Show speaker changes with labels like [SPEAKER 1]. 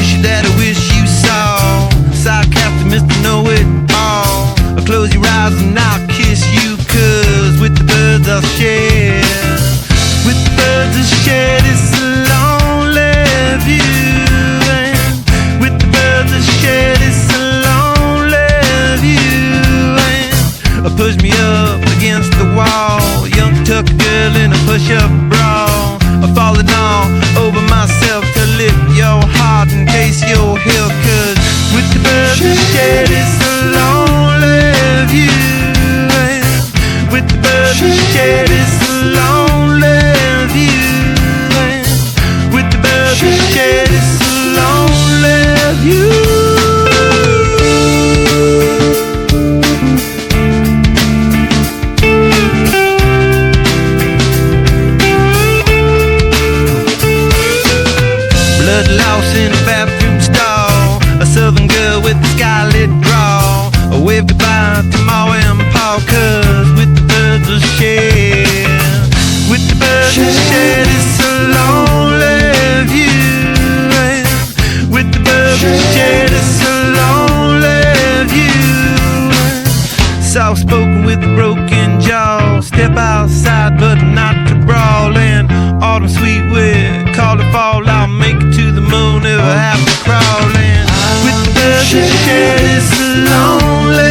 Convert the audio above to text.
[SPEAKER 1] issue that I wish you saw. Sarcastic Mr. Know-It-All. Close your eyes and I'll kiss you, 'cause with the birds I'll share. With the birds I'll share this lonely view. And with the birds I'll share this lonely view. And push me up against the wall, young tuck girl in a push-up bra. I'm falling all over myself to lift your heart and taste your hill, 'cause with the birds I share this lonely view. And with the birds I share this lonely view. And with the birds I share this lonely view. Blood lost in a bathroom stall, a southern girl with a scarlet draw. I wave goodbye to Ma and Pa, 'cause with the birds I'll share. With the birds I'll share this lonely view. And with the birds I'll share this lonely view. Soft spoken with a broken jaw, step outside but not to brawl. And autumn sweet wind, call it fall, I'll make it to the moon if I have to crawl. And with the birds I share this lonely